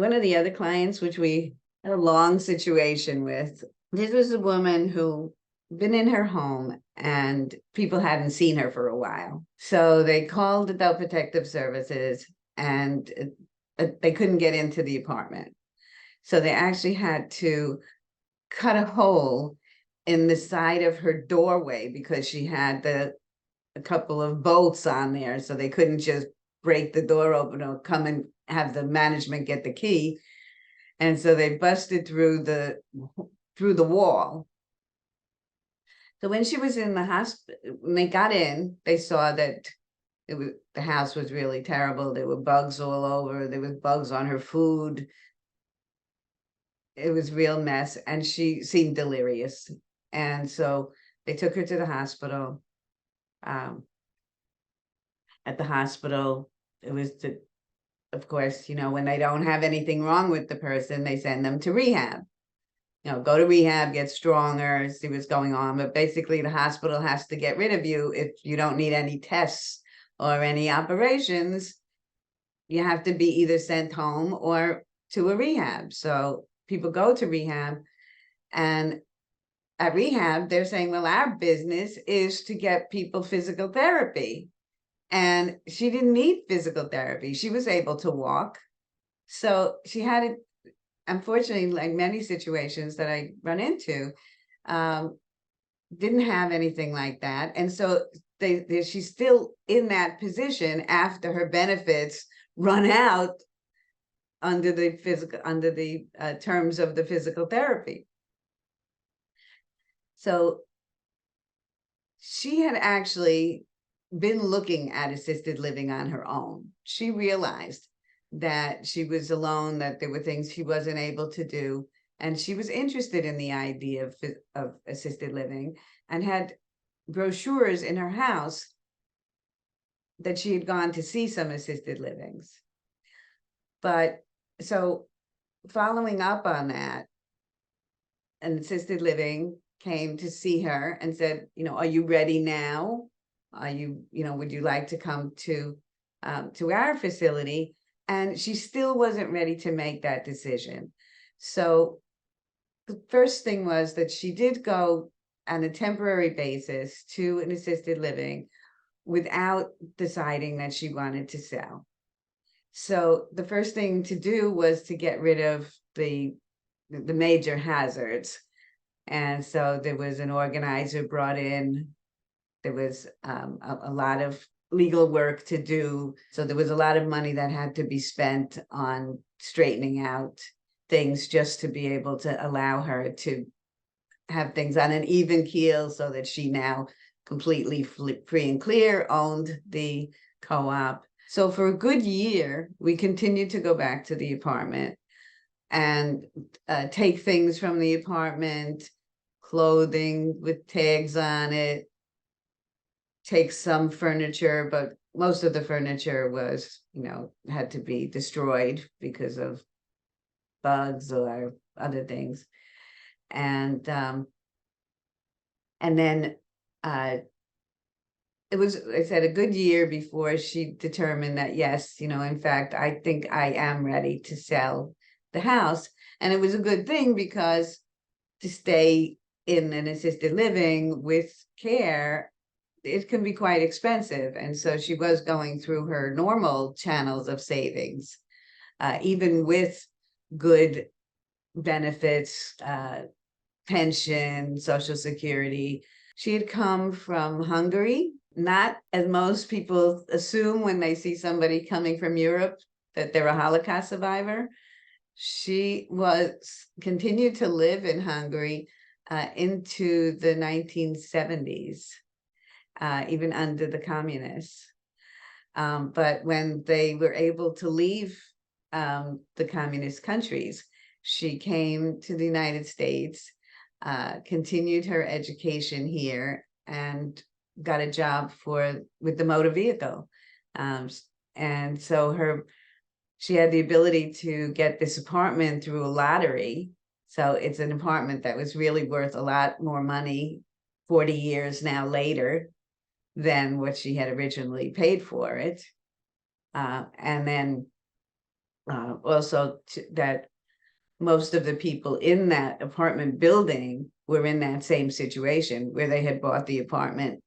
one of the other clients, which we had a long situation with, this was a woman who been in her home and people hadn't seen her for a while. So they called Adult Protective Services and they couldn't get into the apartment. So they actually had to cut a hole in the side of her doorway because she had a couple of bolts on there. So they couldn't just break the door open or come and have the management get the key. And so they busted through the wall. So when she was in the hospital, when they got in, they saw that the house was really terrible. There were bugs all over. There was bugs on her food. It was a real mess, and she seemed delirious. And so they took her to the hospital. At the hospital, it was of course, when they don't have anything wrong with the person, they send them to rehab. Go to rehab, get stronger, see what's going on. But basically, the hospital has to get rid of you if you don't need any tests or any operations. You have to be either sent home or to a rehab. So people go to rehab, and at rehab, they're saying, well, our business is to get people physical therapy. And she didn't need physical therapy. She was able to walk. So she had it. Unfortunately, like many situations that I run into, didn't have anything like that. And so she's still in that position after her benefits run out under the terms of the physical therapy. So she had actually been looking at assisted living on her own. She realized that she was alone, that there were things she wasn't able to do. And she was interested in the idea of assisted living and had brochures in her house that she had gone to see some assisted livings. But so following up on that, an assisted living came to see her and said, are you ready now? Are you, would you like to come to our facility? And she still wasn't ready to make that decision. So the first thing was that she did go on a temporary basis to an assisted living without deciding that she wanted to sell. So the first thing to do was to get rid of the major hazards. And so there was an organizer brought in. There was a lot of legal work to do. So there was a lot of money that had to be spent on straightening out things just to be able to allow her to have things on an even keel so that she now completely free and clear owned the co-op. So for a good year, we continued to go back to the apartment and take things from the apartment, clothing with tags on it, take some furniture, but most of the furniture was, had to be destroyed because of bugs or other things. And then it was, I said, a good year before she determined that, yes, in fact, I think I am ready to sell the house. And it was a good thing because to stay in an assisted living with care, it can be quite expensive. And so she was going through her normal channels of savings, even with good benefits, pension, Social Security. She had come from Hungary, not as most people assume when they see somebody coming from Europe, that they're a Holocaust survivor. She continued to live in Hungary into the 1970s. Even under the communists. But when they were able to leave the communist countries, she came to the United States, continued her education here, and got a job with the motor vehicle. And so she had the ability to get this apartment through a lottery. So it's an apartment that was really worth a lot more money 40 years now later than what she had originally paid for it. And then Also that most of the people in that apartment building were in that same situation where they had bought the apartment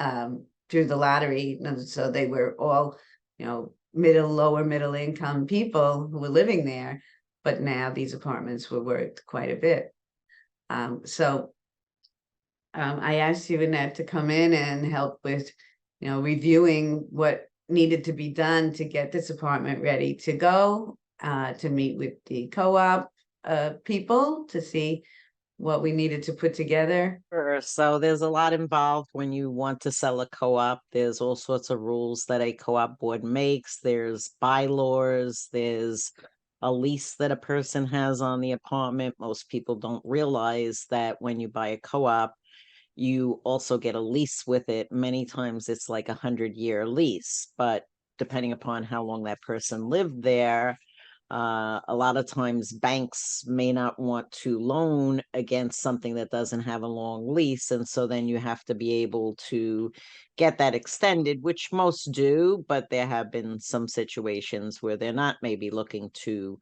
through the lottery. And so they were all, lower middle income people who were living there, but now these apartments were worth quite a bit. I asked you, Annette, to come in and help with, reviewing what needed to be done to get this apartment ready to go, to meet with the co-op people to see what we needed to put together. Sure. So there's a lot involved when you want to sell a co-op. There's all sorts of rules that a co-op board makes. There's bylaws. There's a lease that a person has on the apartment. Most people don't realize that when you buy a co-op, you also get a lease with it. Many times it's like 100-year lease, but depending upon how long that person lived there, a lot of times banks may not want to loan against something that doesn't have a long lease. And so then you have to be able to get that extended, which most do, but there have been some situations where they're not maybe looking to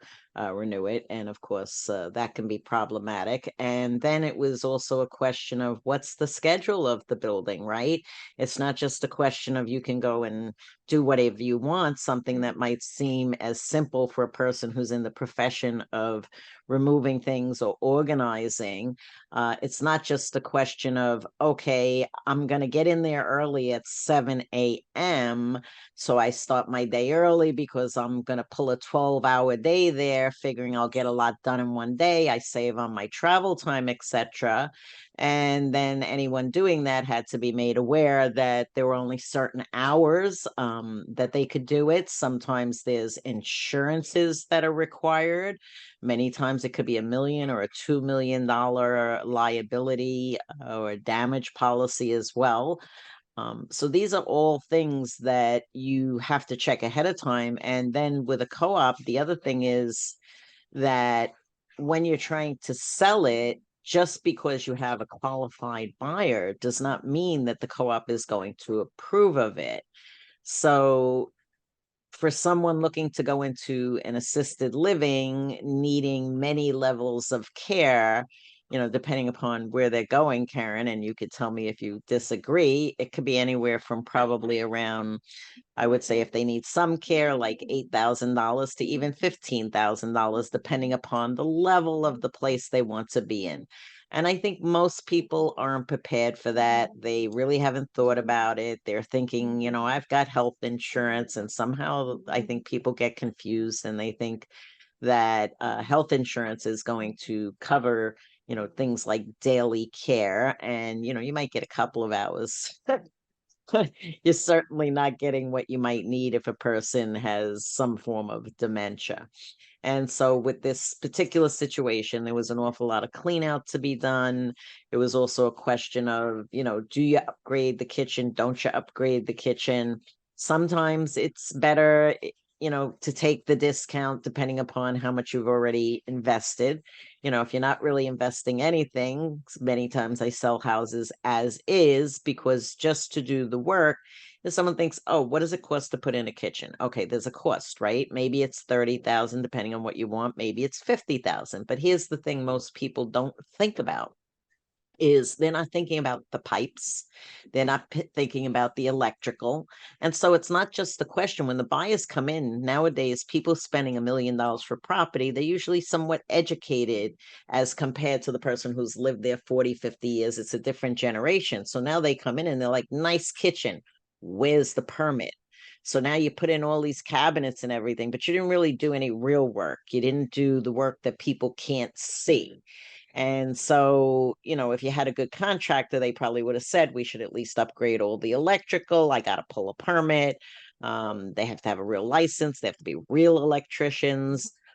renew it. And of course, that can be problematic. And then it was also a question of what's the schedule of the building, right? It's not just a question of you can go and do whatever you want, something that might seem as simple for a person who's in the profession of removing things or organizing. It's not just a question of, okay, I'm going to get in there early at 7 a.m. So I start my day early because I'm going to pull a 12-hour day there, figuring I'll get a lot done in one day. I save on my travel time, etc. And then anyone doing that had to be made aware that there were only certain hours that they could do it. Sometimes there's insurances that are required. Many times it could be $1 million or a $2 million liability or damage policy as well. So these are all things that you have to check ahead of time. And then with a co-op, the other thing is that when you're trying to sell it, just because you have a qualified buyer does not mean that the co-op is going to approve of it. So for someone looking to go into an assisted living, needing many levels of care, depending upon where they're going, Caryn, and you could tell me if you disagree, it could be anywhere from probably around, I would say, if they need some care, like $8,000 to even $15,000, depending upon the level of the place they want to be in. And I think most people aren't prepared for that. They really haven't thought about it. They're thinking, I've got health insurance. And somehow I think people get confused and they think that health insurance is going to cover, things like daily care. And, you might get a couple of hours. You're certainly not getting what you might need if a person has some form of dementia. And so with this particular situation, there was an awful lot of clean out to be done. It was also a question of, do you upgrade the kitchen? Don't you upgrade the kitchen? Sometimes it's better, to take the discount depending upon how much you've already invested. If you're not really investing anything, many times I sell houses as is because just to do the work, if someone thinks, oh, what does it cost to put in a kitchen? Okay, there's a cost, right? Maybe it's 30,000, depending on what you want. Maybe it's 50,000. But here's the thing most people don't think about is they're not thinking about the pipes. They're not thinking about the electrical. And so it's not just the question when the buyers come in nowadays, people spending $1 million for property, they're usually somewhat educated as compared to the person who's lived there 40, 50 years. It's a different generation. So now they come in and they're like, nice kitchen. Where's the permit? So now you put in all these cabinets and everything, but you didn't really do any real work. You didn't do the work that people can't see. And so, if you had a good contractor, they probably would have said we should at least upgrade all the electrical. I got to pull a permit. They have to have a real license. They have to be real electricians.